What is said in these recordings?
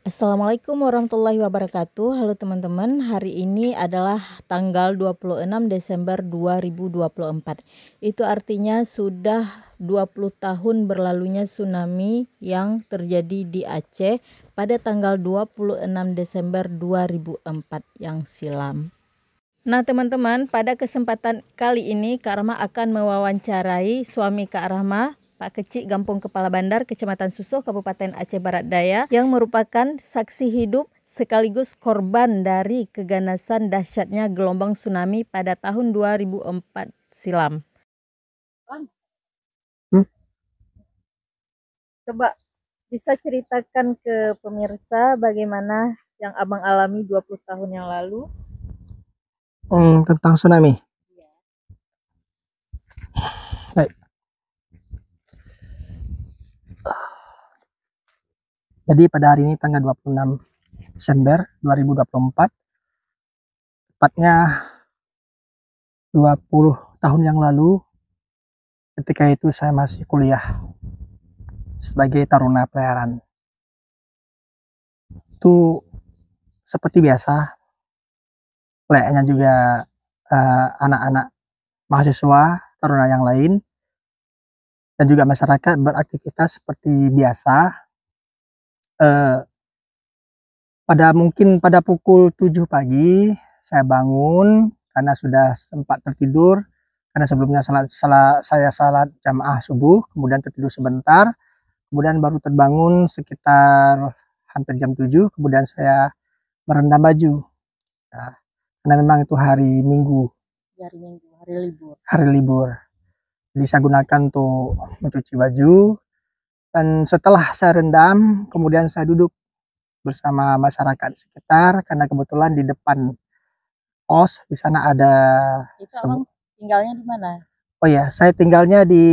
Assalamualaikum warahmatullahi wabarakatuh. Halo teman-teman, hari ini adalah tanggal 26 Desember 2024. Itu artinya sudah 20 tahun berlalunya tsunami yang terjadi di Aceh pada tanggal 26 Desember 2004 yang silam. Nah teman-teman, pada kesempatan kali ini Kak Rahma akan mewawancarai suami Kak Rahma, Pak Kecik, Gampung Kepala Bandar, Kecamatan Susoh, Kabupaten Aceh Barat Daya, yang merupakan saksi hidup sekaligus korban dari keganasan dahsyatnya gelombang tsunami pada tahun 2004 silam. Coba bisa ceritakan ke pemirsa bagaimana yang Abang alami 20 tahun yang lalu? Tentang tsunami. Baik. Jadi pada hari ini tanggal 26 Desember 2024, tepatnya 20 tahun yang lalu, ketika itu saya masih kuliah sebagai taruna pelayaran. Itu seperti biasa, layaknya juga anak-anak mahasiswa taruna yang lain dan juga masyarakat beraktivitas seperti biasa. Pada pukul 7 pagi saya bangun karena sudah sempat tertidur, karena sebelumnya saya salat jamaah subuh, kemudian tertidur sebentar, kemudian baru terbangun sekitar hampir jam 7, kemudian saya merendam baju. Nah, karena memang itu hari Minggu, hari libur. Jadi saya gunakan untuk mencuci baju, dan setelah saya rendam, kemudian saya duduk bersama masyarakat sekitar, karena kebetulan di depan kos di sana ada. Itu Abang tinggalnya di mana? Oh ya, saya tinggalnya di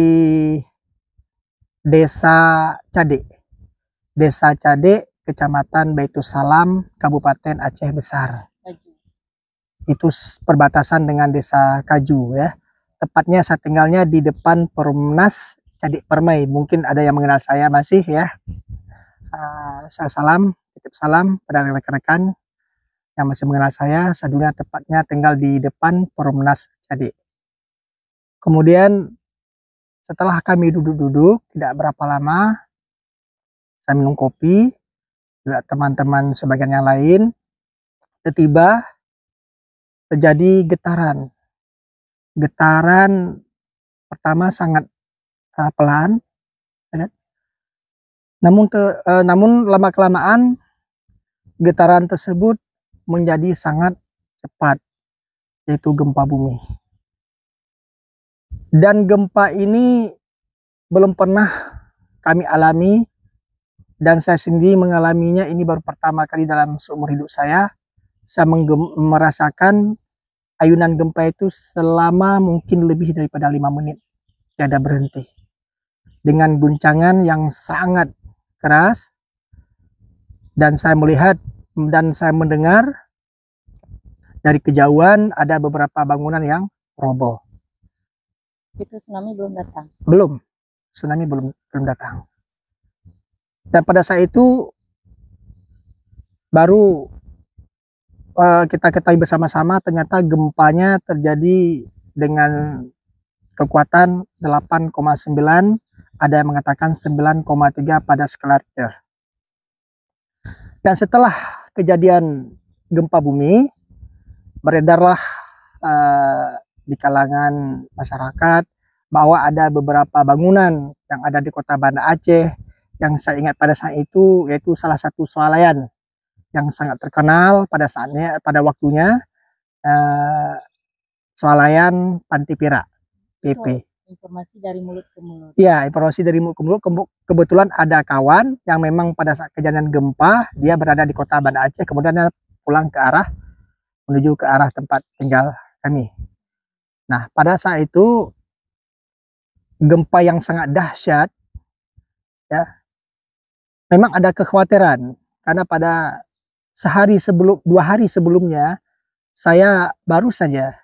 Desa Cade, Kecamatan Baitussalam, Kabupaten Aceh Besar. Itu perbatasan dengan Desa Kaju ya. Tepatnya saya tinggalnya di depan Perumnas Cade Permai. Mungkin ada yang mengenal saya masih ya. Saya titip salam pada rekan-rekan yang masih mengenal saya. Saya dulunya tepatnya tinggal di depan Perumnas Cade. Kemudian setelah kami duduk-duduk tidak berapa lama, saya minum kopi, juga teman-teman sebagian yang lain, tiba-tiba terjadi getaran. Getaran pertama sangat pelan, ya. Namun lama-kelamaan getaran tersebut menjadi sangat cepat, yaitu gempa bumi. Dan gempa ini belum pernah kami alami, dan saya sendiri mengalaminya ini baru pertama kali dalam seumur hidup saya. Saya merasakan ayunan gempa itu selama mungkin lebih daripada 5 menit, tidak berhenti, dengan guncangan yang sangat keras, dan saya melihat dan saya mendengar dari kejauhan ada beberapa bangunan yang roboh. Itu tsunami belum datang? Belum, tsunami belum datang. Dan pada saat itu baru kita ketahui bersama-sama ternyata gempanya terjadi dengan kekuatan 8,9, ada yang mengatakan 9,3 pada skala Richter. Dan setelah kejadian gempa bumi, beredarlah di kalangan masyarakat bahwa ada beberapa bangunan yang ada di kota Banda Aceh yang saya ingat pada saat itu, yaitu salah satu swalayan yang sangat terkenal pada waktunya, swalayan Pantipira PP. Informasi dari mulut ke mulut. Iya, informasi dari mulut ke mulut. Kebetulan ada kawan yang memang pada saat kejadian gempa dia berada di kota Banda Aceh, kemudian dia pulang menuju ke arah tempat tinggal kami. Nah, pada saat itu gempa yang sangat dahsyat ya. Memang ada kekhawatiran karena pada 2 hari sebelumnya saya baru saja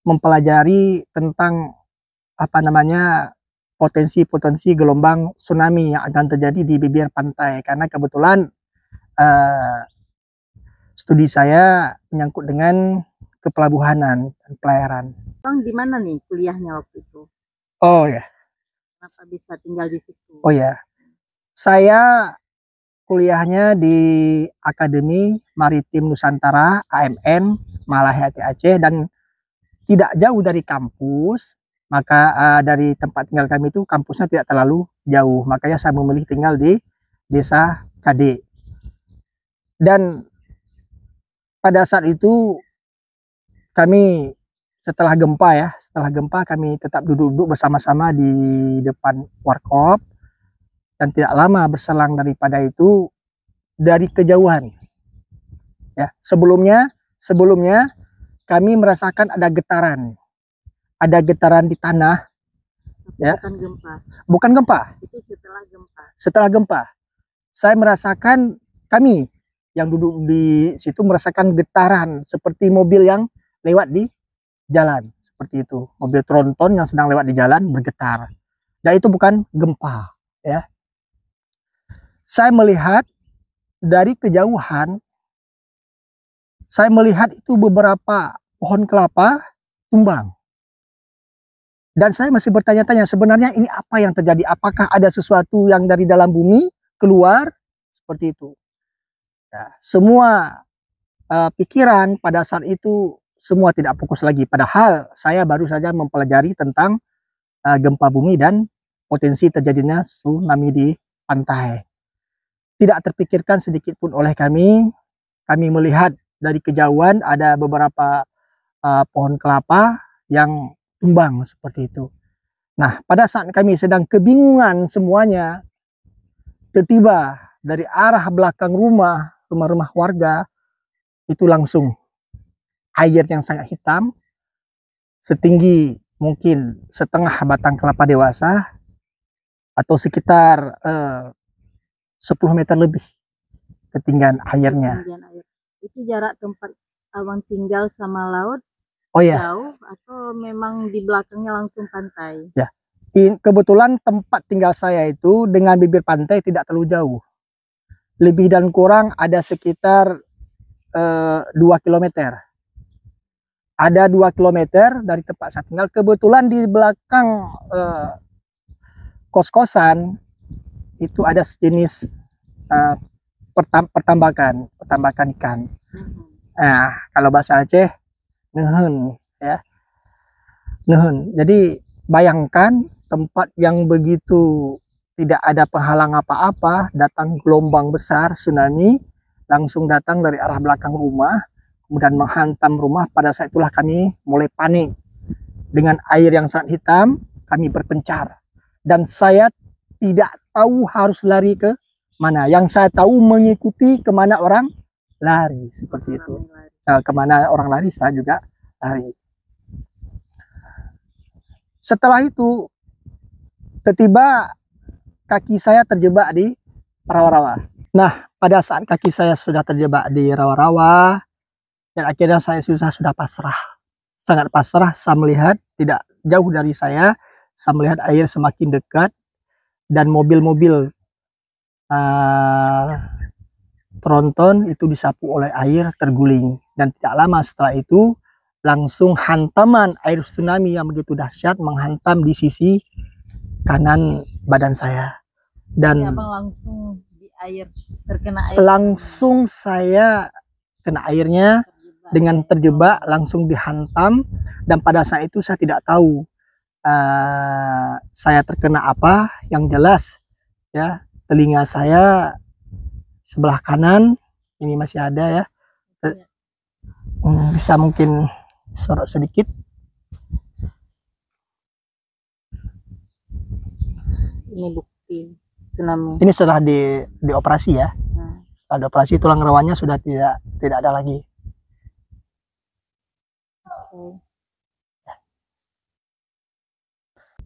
mempelajari tentang potensi gelombang tsunami yang akan terjadi di bibir pantai, karena kebetulan studi saya menyangkut dengan kepelabuhanan dan pelayaran. Bang, di mana nih kuliahnya waktu itu? Oh ya. Kenapa bisa tinggal di situ? Oh ya. Saya kuliahnya di Akademi Maritim Nusantara AMN Malahati Aceh, dan tidak jauh dari kampus. Maka dari tempat tinggal kami itu kampusnya tidak terlalu jauh, makanya saya memilih tinggal di Desa Cade. Dan pada saat itu kami setelah gempa kami tetap duduk-duduk bersama-sama di depan warkop, dan tidak lama berselang daripada itu, dari kejauhan ya, sebelumnya kami merasakan ada getaran di tanah. Ya, bukan gempa. Itu setelah gempa. Saya merasakan, kami yang duduk di situ merasakan getaran seperti mobil yang lewat di jalan, seperti itu. Mobil tronton yang sedang lewat di jalan bergetar. Dan itu bukan gempa, ya. Saya melihat dari kejauhan, saya melihat itu beberapa pohon kelapa tumbang. Dan saya masih bertanya-tanya, sebenarnya ini apa yang terjadi? Apakah ada sesuatu yang dari dalam bumi keluar? Seperti itu. Ya, semua pikiran pada saat itu semua tidak fokus lagi. Padahal saya baru saja mempelajari tentang gempa bumi dan potensi terjadinya tsunami di pantai. Tidak terpikirkan sedikit pun oleh kami. Kami melihat dari kejauhan ada beberapa pohon kelapa yang tumbang seperti itu. Nah, pada saat kami sedang kebingungan semuanya, tiba-tiba dari arah belakang rumah-rumah warga itu langsung air yang sangat hitam, setinggi mungkin setengah batang kelapa dewasa, atau sekitar 10 meter lebih ketinggian airnya. Itu jarak tempat abang tinggal sama laut jauh atau memang di belakangnya langsung pantai? Ya, kebetulan tempat tinggal saya itu dengan bibir pantai tidak terlalu jauh. Lebih dan kurang ada sekitar 2 km. Ada 2 km dari tempat saya tinggal. Kebetulan di belakang kos-kosan itu ada sejenis pertambakan ikan. Nah, kalau bahasa Aceh, nehun, ya, nehun. Jadi bayangkan tempat yang begitu tidak ada penghalang apa-apa, datang gelombang besar tsunami, langsung datang dari arah belakang rumah, kemudian menghantam rumah. Pada saat itulah kami mulai panik. Dengan air yang sangat hitam, kami berpencar. Dan saya tidak tahu harus lari ke mana. Yang saya tahu mengikuti kemana orang lari, seperti itu. Kemana orang lari, saya juga lari. Setelah itu, tiba-tiba kaki saya terjebak di rawa-rawa. Nah, pada saat kaki saya sudah terjebak di rawa-rawa, dan akhirnya saya sudah pasrah. Sangat pasrah, saya melihat tidak jauh dari saya melihat air semakin dekat, dan mobil-mobil tronton itu disapu oleh air, terguling. Dan tidak lama setelah itu langsung hantaman air tsunami yang begitu dahsyat menghantam di sisi kanan badan saya. Dan langsung di air, terkena air. Langsung saya kena airnya, dengan terjebak langsung dihantam. Dan pada saat itu saya tidak tahu saya terkena apa. Yang jelas ya, telinga saya sebelah kanan ini masih ada ya. Bisa mungkin sorot sedikit. Ini bukti tsunami. Ini setelah dioperasi ya. Setelah dioperasi tulang rawannya sudah tidak ada lagi.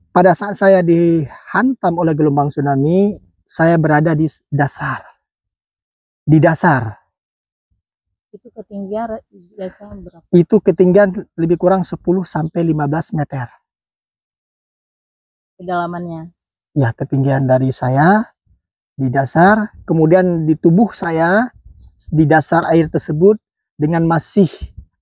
Pada saat saya dihantam oleh gelombang tsunami, saya berada di dasar. Di dasar. Itu ketinggian biasanya berapa? Itu ketinggian lebih kurang 10 sampai 15 meter. Kedalamannya? Ya, ketinggian dari saya di dasar. Kemudian di tubuh saya di dasar air tersebut dengan masih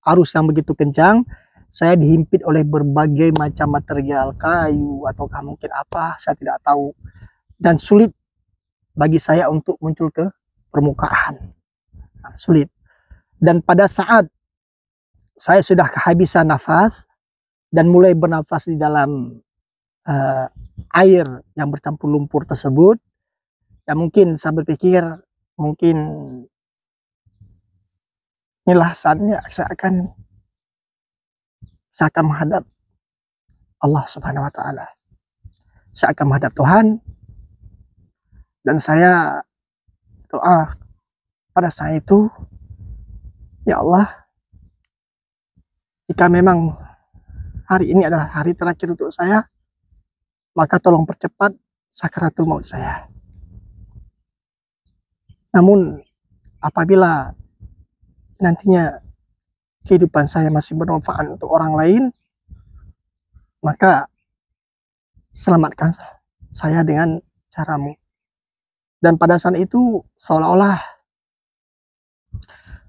arus yang begitu kencang, saya dihimpit oleh berbagai macam material, kayu ataukah mungkin apa, saya tidak tahu, dan sulit bagi saya untuk muncul ke permukaan. Sulit. Dan pada saat saya sudah kehabisan nafas dan mulai bernafas di dalam air yang bercampur lumpur tersebut, ya mungkin saya berpikir mungkin inilah saatnya saya akan menghadap Allah Subhanahu wa Ta'ala. Saya akan menghadap Tuhan, dan saya doa pada saya itu, ya Allah, jika memang hari ini adalah hari terakhir untuk saya, maka tolong percepat sakaratul maut saya. Namun apabila nantinya kehidupan saya masih bermanfaat untuk orang lain, maka selamatkan saya dengan caramu. Dan pada saat itu seolah-olah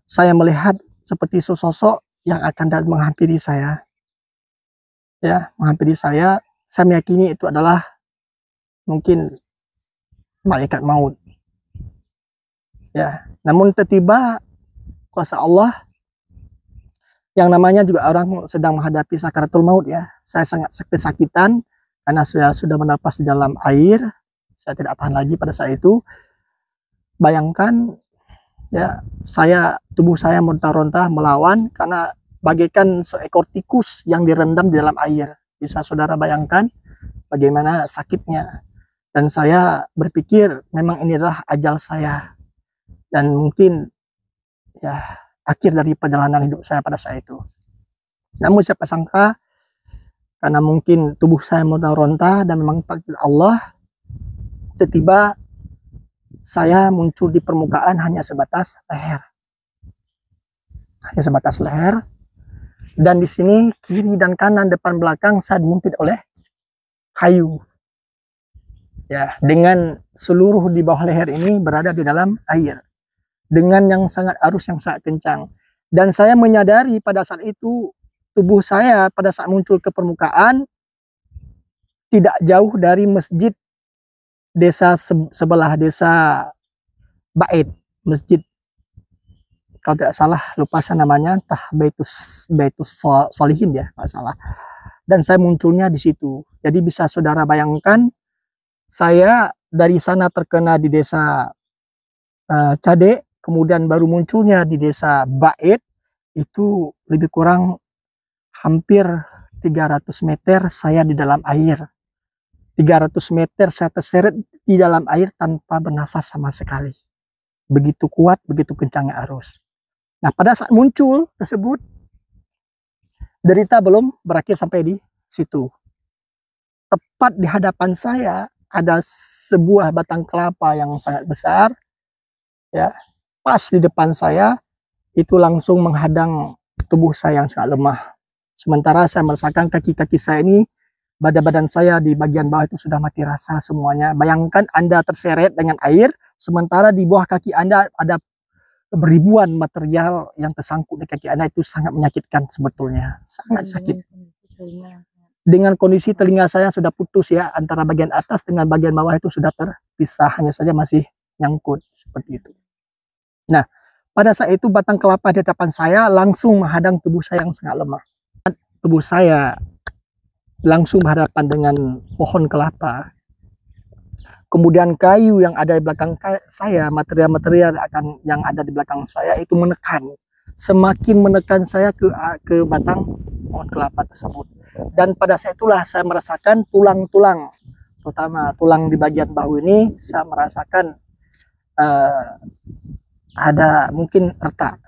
saya melihat seperti sosok yang akan datang menghampiri saya. Ya, menghampiri saya. Saya meyakini itu adalah mungkin malaikat maut. Ya, namun tiba-tiba kuasa Allah, yang namanya juga orang sedang menghadapi sakaratul maut ya. Saya sangat kesakitan karena saya sudah bernapas di dalam air. Saya tidak tahan lagi pada saat itu. Bayangkan ya, tubuh saya meronta-ronta melawan karena bagaikan seekor tikus yang direndam di dalam air. Bisa saudara bayangkan bagaimana sakitnya. Dan saya berpikir memang ini adalah ajal saya. Dan mungkin ya akhir dari perjalanan hidup saya pada saat itu. Namun siapa sangka karena mungkin tubuh saya meronta dan memang takdir Allah, tiba-tiba saya muncul di permukaan hanya sebatas leher. Hanya sebatas leher. Dan di sini kiri dan kanan, depan belakang saya dihimpit oleh kayu. Ya, dengan seluruh di bawah leher ini berada di dalam air. Dengan arus yang sangat kencang. Dan saya menyadari pada saat itu tubuh saya pada saat muncul ke permukaan tidak jauh dari masjid desa sebelah, desa Bait, masjid kalau tidak salah, lupa saya namanya, entah Baitus Solihin ya kalau salah. Dan saya munculnya di situ. Jadi bisa saudara bayangkan, saya dari sana terkena di desa Cade, kemudian baru munculnya di desa Bait, itu lebih kurang hampir 300 meter saya di dalam air. 300 meter saya terseret di dalam air tanpa bernafas sama sekali. Begitu kuat, begitu kencangnya arus. Nah, pada saat muncul tersebut, derita belum berakhir sampai di situ. Tepat di hadapan saya ada sebuah batang kelapa yang sangat besar. Ya, pas di depan saya, itu langsung menghadang tubuh saya yang sangat lemah. Sementara saya merasakan kaki-kaki saya ini, badan saya di bagian bawah itu sudah mati rasa semuanya. Bayangkan Anda terseret dengan air, sementara di bawah kaki Anda ada beribuan material yang tersangkut di kaki Anda. Itu sangat menyakitkan sebetulnya. Sangat sakit. Dengan kondisi telinga saya sudah putus ya, antara bagian atas dengan bagian bawah itu sudah terpisah, hanya saja masih nyangkut seperti itu. Nah, pada saat itu batang kelapa di hadapan saya langsung menghadang tubuh saya yang sangat lemah. Tubuh saya langsung berhadapan dengan pohon kelapa. Kemudian kayu yang ada di belakang saya, material-material yang ada di belakang saya itu menekan. Semakin menekan saya ke batang pohon kelapa tersebut. Dan pada saat itulah saya merasakan tulang-tulang, terutama tulang di bagian bahu ini, saya merasakan ada mungkin retak.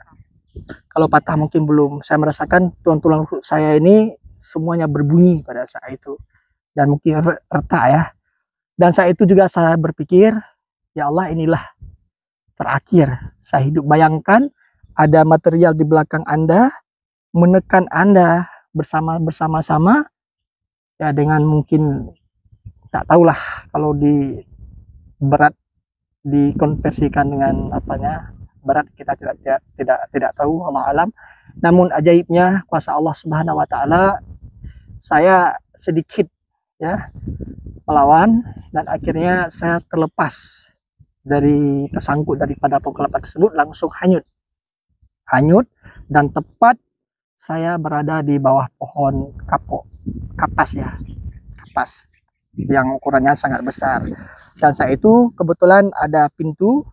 Kalau patah mungkin belum. Saya merasakan tulang-tulang saya ini semuanya berbunyi pada saat itu. Dan mungkin retak ya. Dan saat itu juga saya berpikir, ya Allah, inilah terakhir saya hidup. Bayangkan ada material di belakang Anda menekan Anda bersama-sama ya, dengan mungkin tak tahulah kalau berat dikonversikan dengan apanya, barat kita tidak tahu, Allah alam. Namun ajaibnya kuasa Allah Subhanahu wa taala, saya sedikit ya melawan dan akhirnya saya terlepas dari tersangkut daripada pohon kelapa tersebut, langsung hanyut dan tepat saya berada di bawah pohon kapas yang ukurannya sangat besar. Dan saya itu kebetulan ada pintu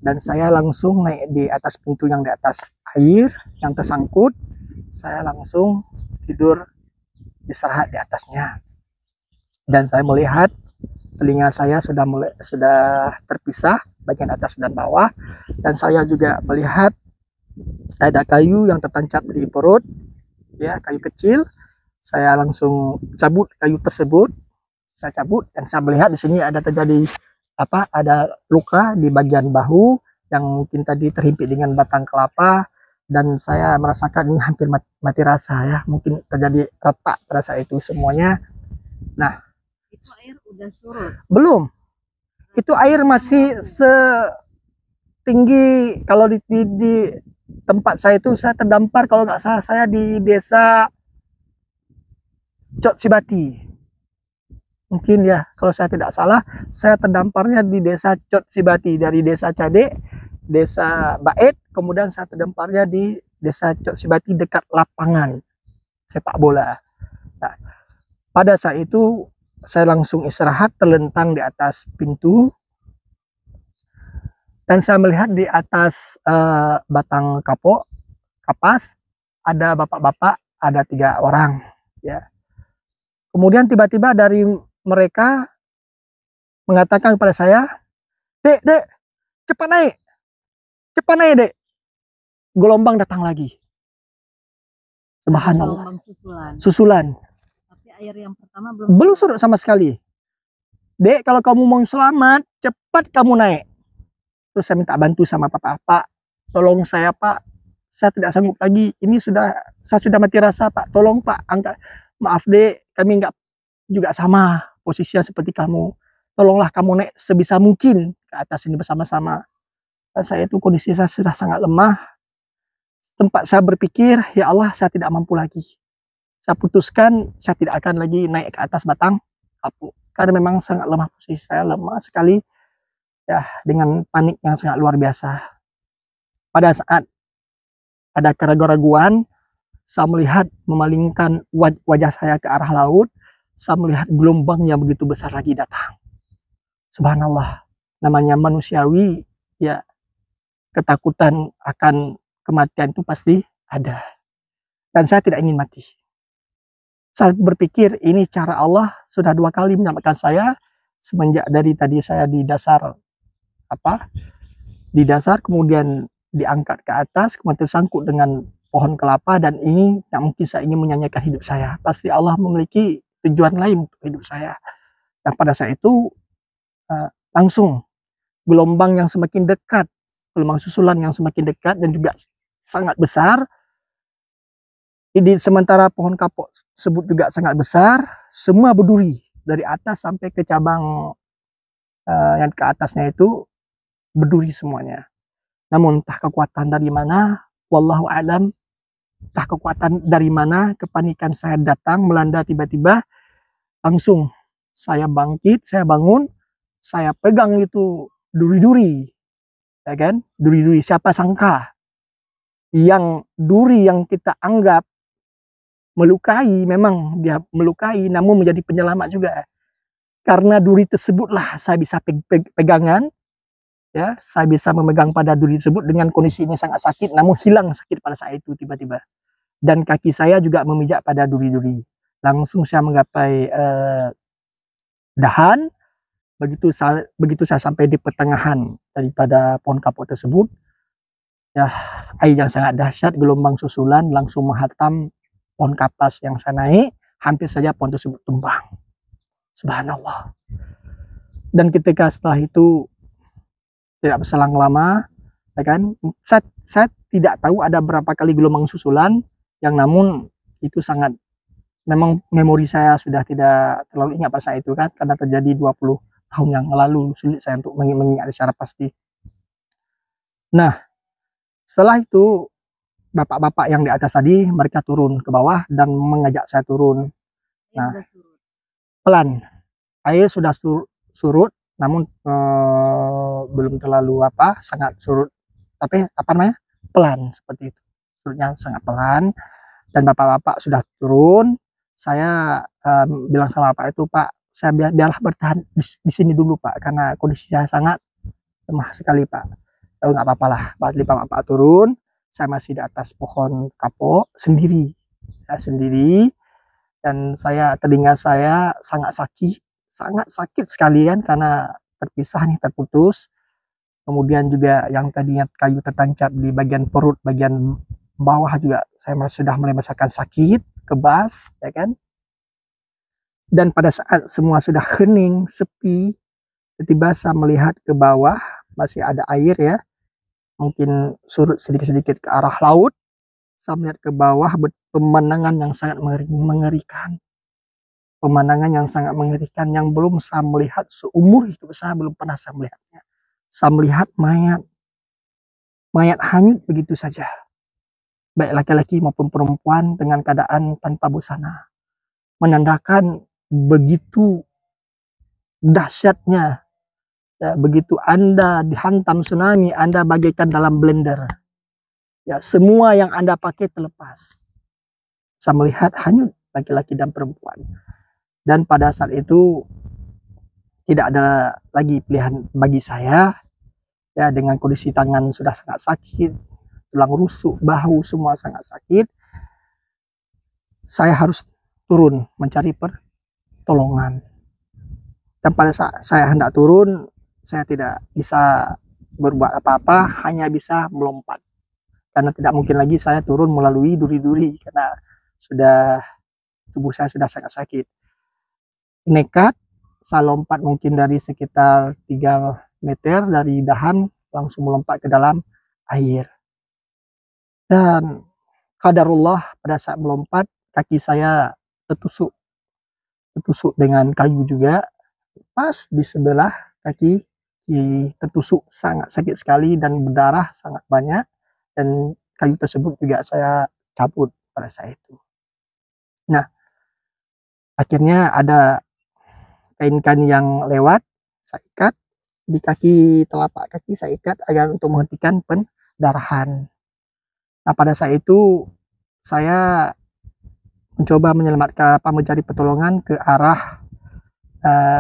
dan saya langsung naik di atas pintu yang di atas air yang tersangkut. Saya langsung tidur istirahat di atasnya. Dan saya melihat telinga saya sudah terpisah bagian atas dan bawah, dan saya juga melihat ada kayu yang tertancap di perut, ya, kayu kecil. Saya langsung cabut kayu tersebut. Saya cabut dan saya melihat di sini ada terjadi ada luka di bagian bahu yang mungkin tadi terhimpit dengan batang kelapa, dan saya merasakan ini hampir mati rasa ya, mungkin terjadi retak pada saat itu semuanya. Nah, itu air udah surut? Belum. Itu air masih setinggi, kalau di tempat saya itu saya terdampar kalau nggak salah saya di desa Cot Sibati. Mungkin ya, kalau saya tidak salah, saya terdamparnya di desa Cot Sibati, dari desa Cade, desa Bait, kemudian saya terdamparnya di desa Cot Sibati dekat lapangan sepak bola. Nah, pada saat itu saya langsung istirahat terlentang di atas pintu, dan saya melihat di atas batang kapas ada bapak-bapak, ada 3 orang ya. Kemudian tiba-tiba dari mereka mengatakan kepada saya, dek, cepat naik, dek, gelombang datang lagi. Subhanallah, susulan. Tapi air yang pertama belum surut sama sekali. Dek, kalau kamu mau selamat, cepat kamu naik. Terus saya minta bantu sama Pak, tolong saya Pak, saya tidak sanggup lagi, saya sudah mati rasa Pak, tolong Pak, angkat, maaf dek, kami enggak juga sama posisinya seperti kamu, tolonglah kamu naik sebisa mungkin ke atas ini bersama-sama. Dan saya itu kondisi saya sudah sangat lemah. Tempat saya berpikir, ya Allah, saya tidak mampu lagi. Saya putuskan saya tidak akan lagi naik ke atas batang kapuk, karena memang sangat lemah, posisi saya lemah sekali ya, dengan panik yang sangat luar biasa. Pada saat ada keraguan-raguan, saya melihat memalingkan wajah saya ke arah laut. Saya melihat gelombang yang begitu besar lagi datang. Subhanallah, namanya manusiawi ya, ketakutan akan kematian itu pasti ada. Dan saya tidak ingin mati. Saya berpikir ini cara Allah sudah 2 kali menyelamatkan saya semenjak dari tadi saya di dasar kemudian diangkat ke atas, kemudian tersangkut dengan pohon kelapa, dan ini tak mungkin saya ingin menyanyikan hidup saya. Pasti Allah memiliki tujuan lain untuk hidup saya. Dan pada saat itu langsung gelombang yang semakin dekat, gelombang susulan yang semakin dekat dan juga sangat besar. Sementara pohon kapuk tersebut juga sangat besar, semua berduri dari atas sampai ke cabang yang ke atasnya itu berduri semuanya. Namun entah kekuatan dari mana, wallahu alam, entah kekuatan dari mana, kepanikan saya datang melanda tiba-tiba. Langsung saya bangkit, saya bangun, saya pegang itu duri-duri, ya kan? Duri-duri, siapa sangka yang duri yang kita anggap melukai, memang dia melukai, namun menjadi penyelamat juga. Karena duri tersebutlah saya bisa pegangan, ya, saya bisa memegang pada duri tersebut dengan kondisi ini sangat sakit, namun hilang sakit pada saat itu tiba-tiba. Dan kaki saya juga memijak pada duri-duri. Langsung saya menggapai dahan. Begitu saya sampai di pertengahan daripada pohon kapuk tersebut, ya, air yang sangat dahsyat, gelombang susulan langsung menghantam pohon kapas yang saya naik, hampir saja pohon tersebut tumbang. Subhanallah. Dan ketika setelah itu tidak berselang lama, ya kan, saya tidak tahu ada berapa kali gelombang susulan, yang namun itu sangat, memang memori saya sudah tidak terlalu ingat pada saat itu kan, karena terjadi 20 tahun yang lalu, sulit saya untuk mengingat secara pasti. Nah, Setelah itu bapak-bapak yang di atas tadi mereka turun ke bawah dan mengajak saya turun. Nah, pelan, air sudah surut, namun belum terlalu sangat surut, tapi pelan seperti itu, surutnya sangat pelan. Dan bapak-bapak sudah turun. Saya bilang sama Pak itu, Pak, saya biarlah bertahan di sini dulu Pak, karena kondisi saya sangat lemah sekali Pak. Lalu nggak apa-apa lah, bapak-bapak turun, saya masih di atas pohon kapok sendiri, dan telinga saya sangat sakit sekalian karena terpisah nih, terputus. Kemudian juga yang tadinya kayu tertancap di bagian perut, bagian bawah juga saya sudah mulai merasakan sakit, kebas, ya kan. Dan pada saat semua sudah hening, sepi, tiba-tiba saya melihat ke bawah masih ada air ya, mungkin surut sedikit-sedikit ke arah laut. Saya melihat ke bawah, pemandangan yang sangat mengerikan. Pemandangan yang sangat mengerikan yang belum saya melihat seumur hidup saya, belum pernah saya melihatnya. Saya melihat mayat hanyut begitu saja, baik laki-laki maupun perempuan, dengan keadaan tanpa busana, menandakan begitu dahsyatnya ya, begitu Anda dihantam tsunami, Anda bagaikan dalam blender ya, semua yang Anda pakai terlepas. Saya melihat hanyut laki-laki dan perempuan, dan pada saat itu tidak ada lagi pilihan bagi saya ya, dengan kondisi tangan sudah sangat sakit, tulang rusuk, bahu semua sangat sakit. Saya harus turun mencari pertolongan. Dan pada saat saya hendak turun, saya tidak bisa berbuat apa-apa, hanya bisa melompat. Karena tidak mungkin lagi saya turun melalui duri-duri, karena tubuh saya sudah sangat sakit. Nekat, saya lompat mungkin dari sekitar 3 meter dari dahan, langsung melompat ke dalam air. Dan qadarullah, pada saat melompat, kaki saya tertusuk dengan kayu juga, pas di sebelah kaki tertusuk, sangat sakit sekali dan berdarah sangat banyak, dan kayu tersebut juga saya cabut pada saat itu. Nah, akhirnya ada kain-kain yang lewat, saya ikat di kaki, telapak kaki saya ikat agar untuk menghentikan pendarahan. Nah, pada saat itu saya mencoba mencari pertolongan ke arah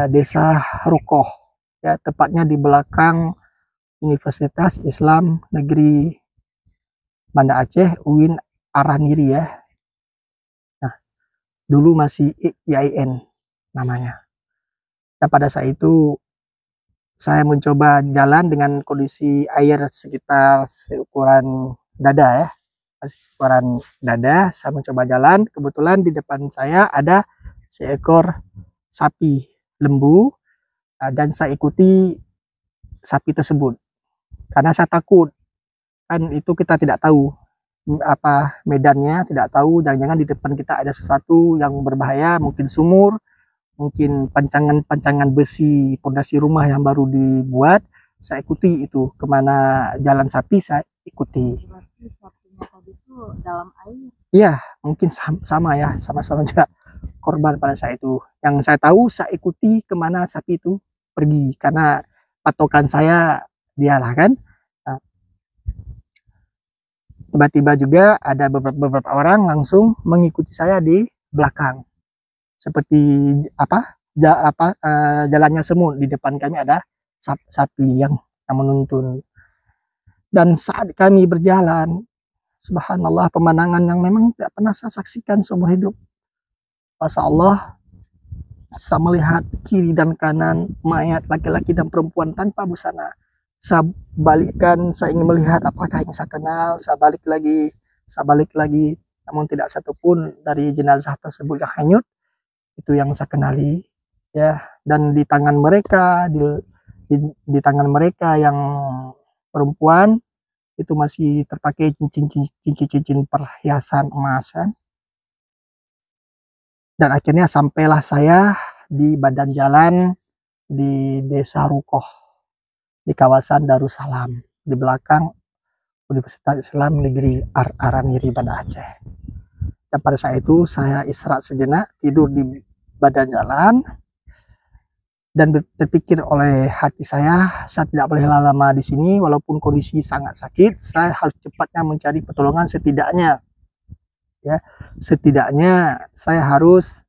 desa Rukoh ya, tepatnya di belakang Universitas Islam Negeri Banda Aceh, UIN Araniri ya. Nah, dulu masih IAIN namanya. Dan pada saat itu saya mencoba jalan dengan kondisi air sekitar seukuran dada ya, ukuran dada. Saya mencoba jalan, kebetulan di depan saya ada seekor sapi lembu, dan saya ikuti sapi tersebut karena saya takut, kan itu kita tidak tahu apa medannya, tidak tahu, jangan-jangan di depan kita ada sesuatu yang berbahaya, mungkin sumur, mungkin pancangan besi pondasi rumah yang baru dibuat. Saya ikuti itu, kemana jalan sapi saya ikuti. Dalam air. Iya, mungkin sama ya, sama-sama juga korban pada saat itu. Yang saya tahu, saya ikuti kemana sapi itu pergi, karena patokan saya dialah kan. Nah, tiba-tiba juga ada beberapa orang langsung mengikuti saya di belakang, seperti jalannya semut. Di depan kami ada sapi yang menuntun. Dan saat kami berjalan, subhanallah, pemandangan yang memang tidak pernah saya saksikan seumur hidup. Masya Allah, saya melihat kiri dan kanan mayat laki-laki dan perempuan tanpa busana. Saya balikkan, saya ingin melihat apakah ini saya kenal. Saya balik lagi, namun tidak satupun dari jenazah tersebut yang hanyut itu yang saya kenali ya. Dan di tangan mereka, di tangan mereka yang perempuan itu masih terpakai cincin perhiasan emas kan. Dan akhirnya sampailah saya di badan jalan di desa Rukoh, di kawasan Darussalam, di belakang Universitas Islam Negeri Araniri Banda Aceh. Dan pada saat itu saya istirahat sejenak, tidur di badan jalan, dan berpikir oleh hati saya tidak boleh lama di sini, walaupun kondisi sangat sakit, saya harus cepatnya mencari pertolongan. Setidaknya saya harus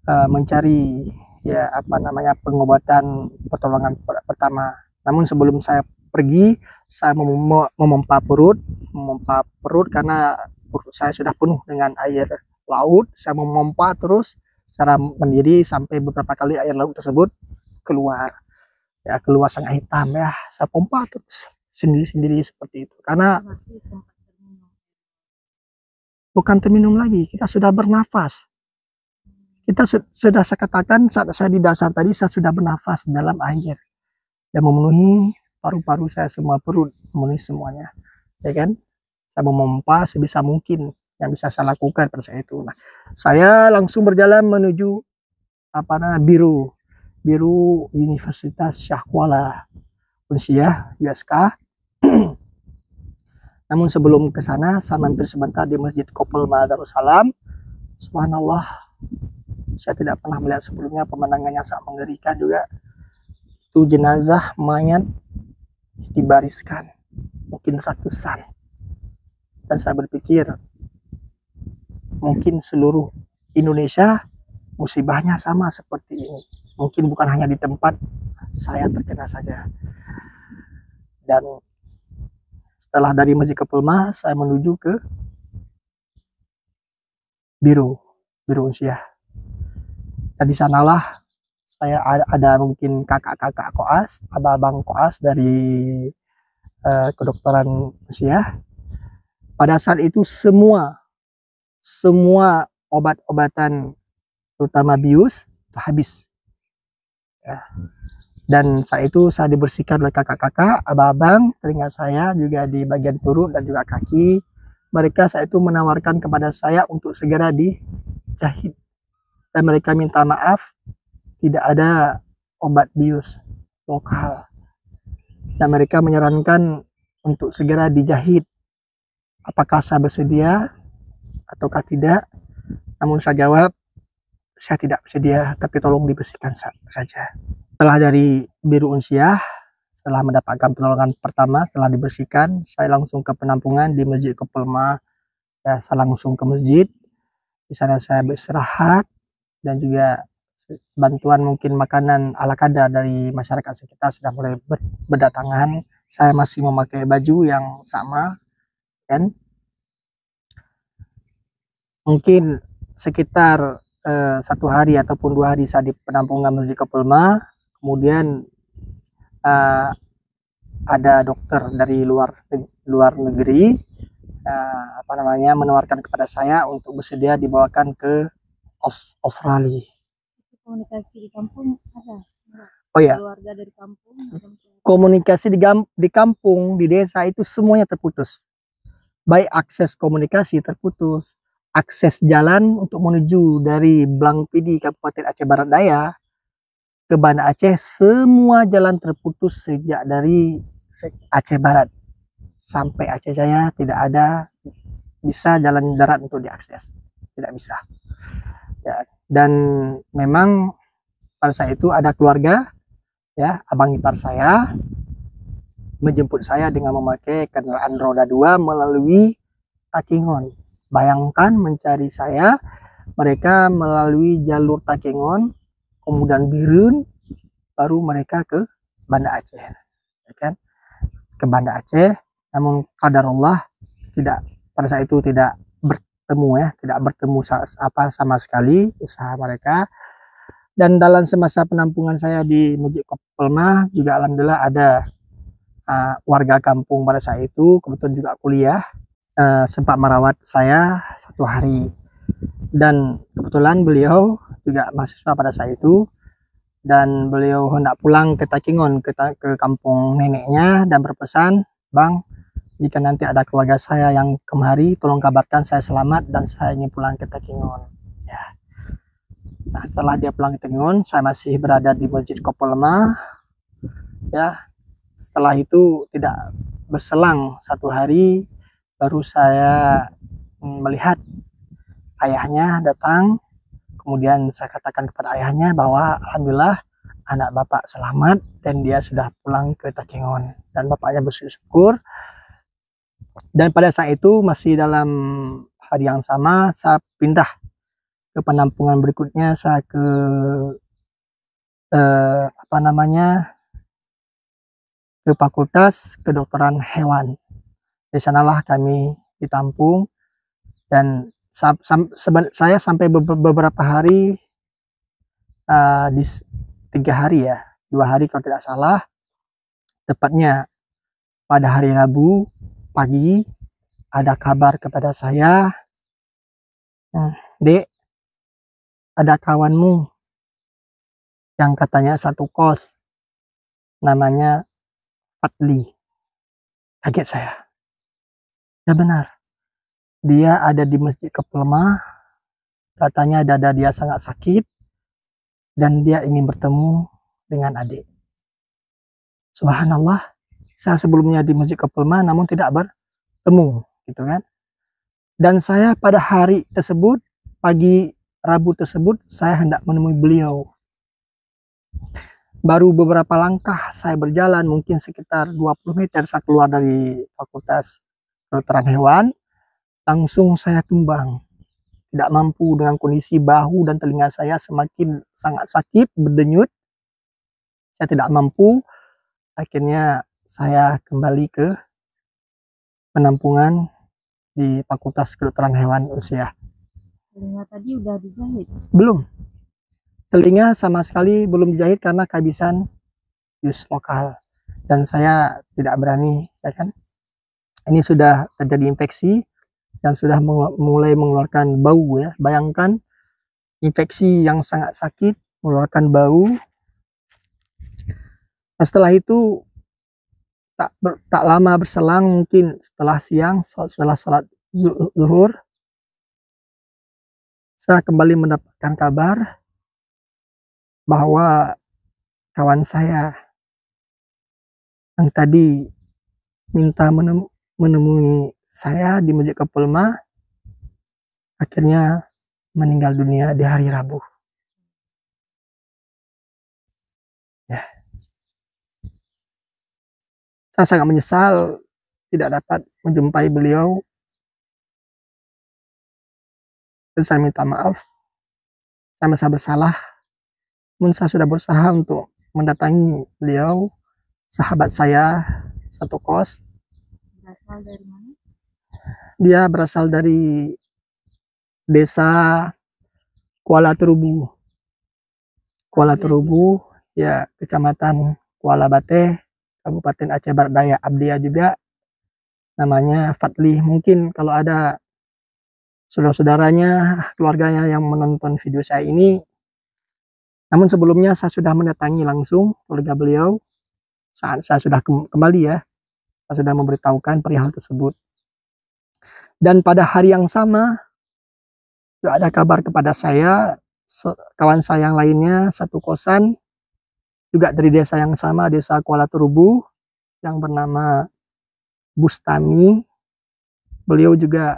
mencari pengobatan pertolongan pertama. Namun sebelum saya pergi, saya memompa perut karena perut saya sudah penuh dengan air laut. Saya memompa terus secara mandiri sampai beberapa kali air laut tersebut keluar sangat hitam. Saya pompa terus sendiri seperti itu, karena bukan terminum lagi, kita sudah bernafas. Kita sudah saya katakan saat saya di dasar tadi, saya sudah bernafas dalam air dan memenuhi paru-paru saya, semua perut memenuhi semuanya, ya kan. Saya memompa sebisa mungkin yang bisa saya lakukan pada saat itu. Nah, saya langsung berjalan menuju biru Universitas Syah Kuala Unsiah USK. Namun sebelum ke sana, saya mampir sebentar di Masjid Kopelma Darussalam. Subhanallah, saya tidak pernah melihat sebelumnya pemandangan yang sangat mengerikan juga. Itu jenazah mayat dibariskan, mungkin ratusan. Dan saya berpikir, mungkin seluruh Indonesia musibahnya sama seperti ini. Mungkin bukan hanya di tempat saya terkena saja. Dan setelah dari Masjid Kopelma, saya menuju ke biru Unsiah. Dan di sanalah saya ada mungkin kakak-kakak koas, abang-abang koas dari kedokteran Unsiah. Pada saat itu semua obat-obatan terutama bius itu habis. Dan saat itu saya dibersihkan oleh kakak-kakak, abang-abang, telinga saya juga di bagian perut dan juga kaki. Mereka saat itu menawarkan kepada saya untuk segera dijahit. Dan mereka minta maaf, tidak ada obat bius lokal. Dan mereka menyarankan untuk segera dijahit. Apakah saya bersedia ataukah tidak? Namun saya jawab, saya tidak bersedia, tapi tolong dibersihkan saja. Setelah dari biru Unsiah, setelah mendapatkan pertolongan pertama, setelah dibersihkan, saya langsung ke penampungan di Masjid Kopelma. Saya langsung ke masjid. Di sana saya beristirahat. Dan juga bantuan mungkin makanan ala kadar dari masyarakat sekitar sudah mulai berdatangan. Saya masih memakai baju yang sama, kan? Mungkin sekitar 1 hari ataupun 2 hari saya di penampungan Masjid Kopelma. Kemudian ada dokter dari luar negeri menawarkan kepada saya untuk bersedia dibawakan ke Australia. Komunikasi di kampung ada? Oh ya, keluarga dari kampung? Komunikasi di kampung, di desa itu semuanya terputus. Baik akses komunikasi terputus, akses jalan untuk menuju dari Blangpidi Kabupaten Aceh Barat Daya ke Banda Aceh, semua jalan terputus sejak dari Aceh Barat sampai Aceh Jaya. Tidak ada bisa jalan darat untuk diakses, tidak bisa. Ya, dan memang pada saat itu ada keluarga, ya, abang ipar saya menjemput saya dengan memakai kendaraan roda 2 melalui Takengon. Bayangkan mencari saya, mereka melalui jalur Takengon, kemudian Birun, baru mereka ke Banda Aceh, ya kan? Ke Banda Aceh. Namun qadarullah pada saat itu tidak bertemu sama sekali usaha mereka. Dan dalam semasa penampungan saya di Masjid Kopelma juga alhamdulillah ada warga kampung pada saat itu kebetulan juga kuliah, sempat merawat saya 1 hari. Dan kebetulan beliau juga mahasiswa pada saat itu, dan beliau hendak pulang ke Takengon, ke kampung neneknya, dan berpesan, "Bang, jika nanti ada keluarga saya yang kemari, tolong kabarkan saya selamat dan saya ingin pulang ke Takengon." Ya. Nah, setelah dia pulang ke Takengon, saya masih berada di Masjid Kopelma. Ya, setelah itu tidak berselang 1 hari baru saya melihat ayahnya datang. Kemudian saya katakan kepada ayahnya bahwa alhamdulillah anak bapak selamat dan dia sudah pulang ke Takengon, dan bapaknya bersyukur. Dan pada saat itu masih dalam hari yang sama saya pindah ke penampungan berikutnya. Saya ke ke Fakultas Kedokteran Hewan. Di sanalah kami ditampung, dan saya sampai beberapa hari, di 3 hari ya, 2 hari kalau tidak salah, tepatnya pada hari Rabu pagi ada kabar kepada saya, "Dek, ada kawanmu yang katanya satu kos, namanya Fadli." Kaget saya. Ya benar, dia ada di Masjid Kepulma, katanya dada dia sangat sakit dan dia ingin bertemu dengan adik. Subhanallah, saya sebelumnya di Masjid Kepulma namun tidak bertemu, gitu kan. Dan saya pada hari tersebut, pagi Rabu tersebut, saya hendak menemui beliau. Baru beberapa langkah saya berjalan, mungkin sekitar 20 meter saya keluar dari Fakultas Kedokteran Hewan, langsung saya tumbang. Tidak mampu, dengan kondisi bahu dan telinga saya semakin sangat sakit, berdenyut. Saya tidak mampu, akhirnya saya kembali ke penampungan di Fakultas Kedokteran Hewan Unsiyah. Telinga tadi udah dijahit? Belum. Telinga sama sekali belum dijahit karena kehabisan jus lokal. Dan saya tidak berani, ya kan. Ini sudah terjadi infeksi dan sudah mulai mengeluarkan bau ya. Bayangkan infeksi yang sangat sakit, mengeluarkan bau. Nah, setelah itu tak lama berselang, mungkin setelah siang, setelah sholat zuhur, saya kembali mendapatkan kabar bahwa kawan saya yang tadi minta menemui saya di Masjid Kepulma akhirnya meninggal dunia di hari Rabu. Ya. Saya sangat menyesal tidak dapat menjumpai beliau, dan saya minta maaf. Saya merasa bersalah, namun saya sudah berusaha untuk mendatangi beliau, sahabat saya satu kos. Berasal dari mana? Dia berasal dari desa Kuala Terubu. Kuala Terubu, ya, Kecamatan Kuala Bate, Kabupaten Aceh Barat Daya. Abdia juga, namanya Fadli. Mungkin kalau ada saudara-saudaranya, keluarganya yang menonton video saya ini. Namun sebelumnya saya sudah mendatangi langsung keluarga beliau. Saat saya sudah kembali ya, saya sudah memberitahukan perihal tersebut. Dan pada hari yang sama, juga ada kabar kepada saya, kawan saya yang lainnya, satu kosan, juga dari desa yang sama, desa Kuala Terubu, yang bernama Bustami. Beliau juga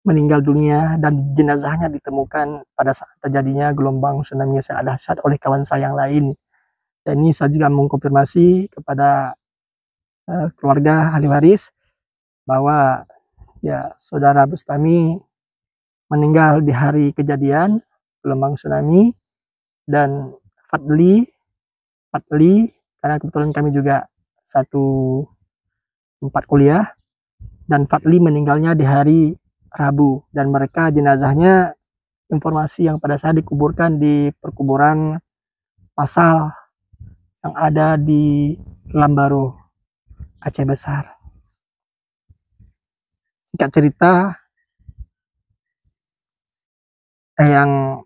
meninggal dunia dan jenazahnya ditemukan pada saat terjadinya gelombang tsunami yang sangat dahsyat oleh kawan saya yang lain. Dan ini saya juga mengkonfirmasi kepada keluarga ahli waris bahwa ya saudara Bustami meninggal di hari kejadian gelombang tsunami, dan Fadli, karena kebetulan kami juga satu tempat kuliah, dan Fadli meninggalnya di hari Rabu, dan mereka jenazahnya, informasi yang pada saat dikuburkan di perkuburan masal yang ada di Lambaro, Aceh Besar. Singkat cerita, yang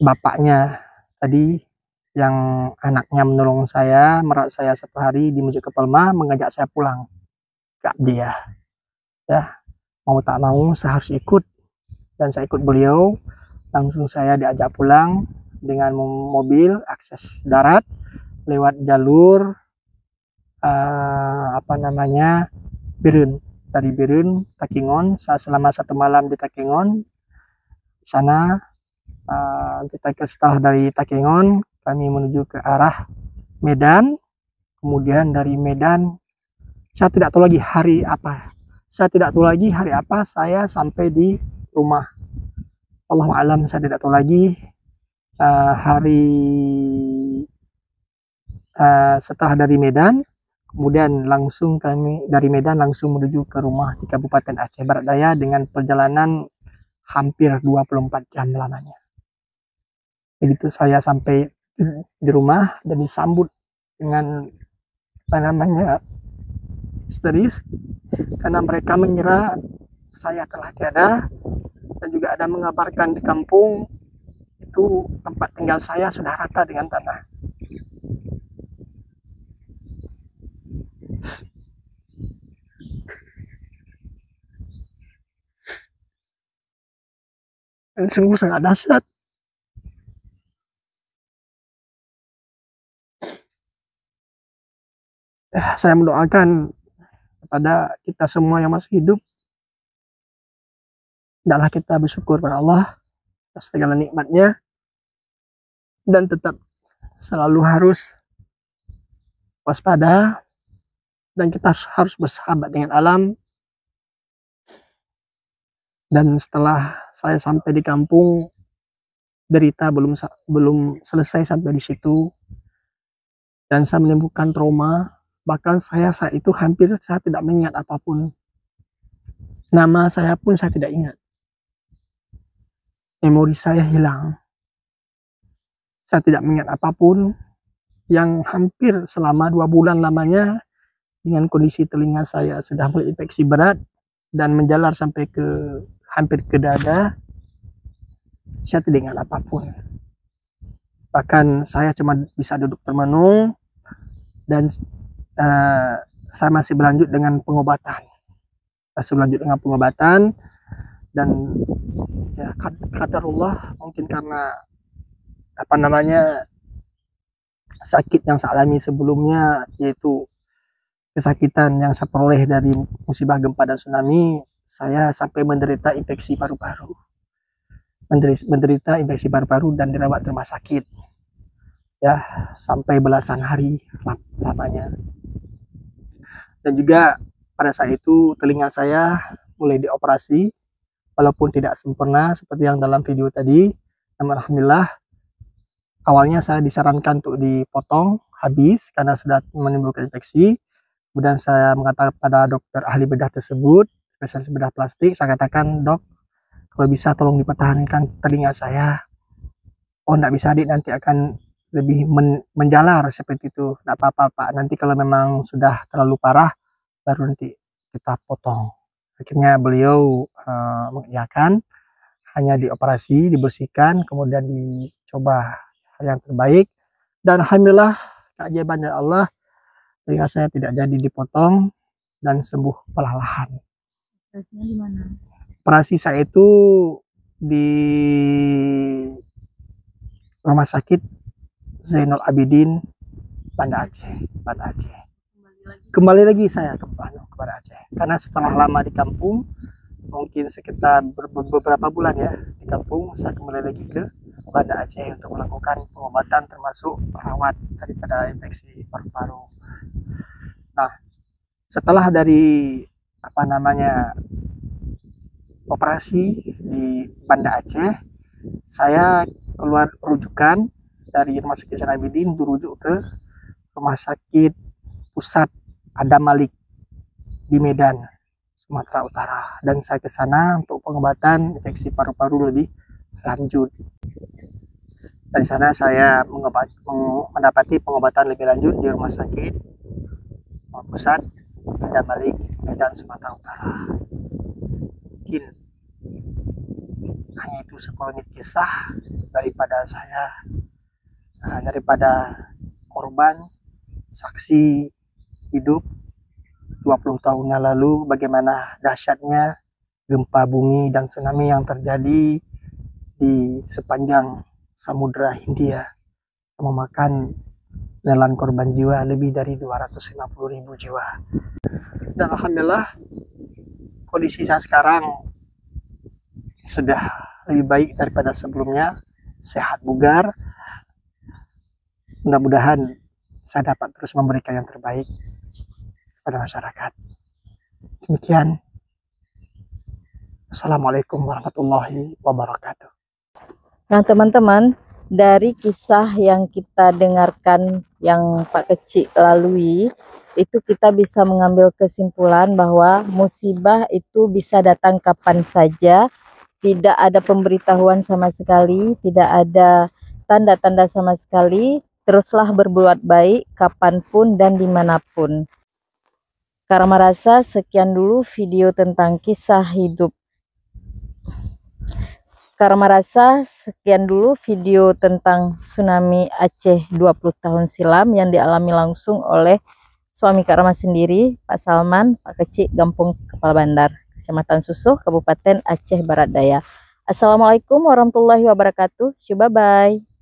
bapaknya tadi, yang anaknya menolong saya, merawat saya 1 hari di Masjid Kepulma, mengajak saya pulang ke Abdia. Ya, mau tak mau saya harus ikut, dan saya ikut beliau. Langsung saya diajak pulang dengan mobil akses darat lewat jalur Berun. Dari Berun, Takengon. Saya selama 1 malam di Takengon. Di sana setelah dari Takengon kami menuju ke arah Medan. Kemudian dari Medan saya tidak tahu lagi hari apa. Saya sampai di rumah. Allahu alam, saya tidak tahu lagi setelah dari Medan. Kemudian kami dari Medan langsung menuju ke rumah di Kabupaten Aceh Barat Daya dengan perjalanan hampir 24 jam lamanya. Begitu saya sampai di rumah dan disambut dengan histeris karena mereka mengira saya telah tiada, dan juga ada mengabarkan di kampung itu tempat tinggal saya sudah rata dengan tanah. Dan sungguh sangat dahsyat. Saya mendoakan kepada kita semua yang masih hidup, hendaklah kita bersyukur pada Allah atas segala nikmatnya, dan tetap selalu harus waspada, dan kita harus bersahabat dengan alam. Dan setelah saya sampai di kampung, derita belum selesai sampai di situ, dan saya menimbulkan trauma. Bahkan saya saat itu saya tidak mengingat apapun. Nama saya pun saya tidak ingat. Memori saya hilang. Saya tidak mengingat apapun, yang hampir selama 2 bulan lamanya, dengan kondisi telinga saya sudah mulai infeksi berat dan menjalar sampai hampir ke dada. Saya tidak ingat apapun. Bahkan saya cuma bisa duduk termenung, dan saya masih berlanjut dengan pengobatan. Dan ya qadarullah, mungkin karena sakit yang saya alami sebelumnya, yaitu kesakitan yang saya peroleh dari musibah gempa dan tsunami, saya sampai menderita infeksi paru-paru. Dan dirawat di rumah sakit ya sampai belasan hari lamanya. Dan juga pada saat itu telinga saya mulai dioperasi, walaupun tidak sempurna seperti yang dalam video tadi. Namun alhamdulillah, awalnya saya disarankan untuk dipotong habis karena sudah menimbulkan infeksi. Kemudian saya mengatakan pada dokter ahli bedah tersebut, spesialis bedah plastik, saya katakan, "Dok, kalau bisa tolong dipertahankan telinga saya." "Oh, enggak bisa, Dik, nanti akan lebih menjalar seperti itu." "Enggak apa-apa, Pak, nanti kalau memang sudah terlalu parah baru nanti kita potong." Akhirnya beliau mengiyakan, hanya dioperasi, dibersihkan, kemudian dicoba hal yang terbaik, dan alhamdulillah keajaiban dari Allah, telinga saya tidak jadi dipotong dan sembuh perlahan. Operasinya di mana? Operasi saya itu di Rumah Sakit Zainul Abidin, Banda Aceh. Kembali lagi saya kepada Aceh, karena setelah lama di kampung, mungkin sekitar beberapa bulan ya di kampung, saya kembali lagi ke Banda Aceh untuk melakukan pengobatan termasuk perawat daripada infeksi paru-paru. Nah, setelah dari operasi di Banda Aceh, saya keluar rujukan dari Rumah Sakit Zainul Abidin, dirujuk ke Rumah Sakit Pusat Adam Malik di Medan, Sumatera Utara, dan saya ke sana untuk pengobatan infeksi paru-paru lebih lanjut. Dari sana saya mendapati pengobatan lebih lanjut di Rumah Sakit Pusat Adam Malik, Medan, Sumatera Utara. Mungkin hanya itu sekelumit kisah daripada saya, daripada korban, saksi hidup 20 tahun yang lalu, bagaimana dahsyatnya gempa bumi dan tsunami yang terjadi di sepanjang Samudra Hindia, memakan menelan korban jiwa lebih dari 250.000 jiwa. Dan alhamdulillah kondisi saya sekarang sudah lebih baik daripada sebelumnya, sehat bugar. Mudah-mudahan saya dapat terus memberikan yang terbaik kepada masyarakat. Demikian. Assalamualaikum warahmatullahi wabarakatuh. Nah teman-teman, dari kisah yang kita dengarkan yang Pak Kecik lalui, itu kita bisa mengambil kesimpulan bahwa musibah itu bisa datang kapan saja, tidak ada pemberitahuan sama sekali, tidak ada tanda-tanda sama sekali. Teruslah berbuat baik kapanpun dan dimanapun. Karma Rasa, sekian dulu video tentang kisah hidup. Karma Rasa, sekian dulu video tentang tsunami Aceh 20 tahun silam yang dialami langsung oleh suami Karma sendiri, Pak Salman, Pak Kecik, Gampung Kepala Bandar, Kecamatan Susuh, Kabupaten Aceh Barat Daya. Assalamualaikum warahmatullahi wabarakatuh. Bye-bye.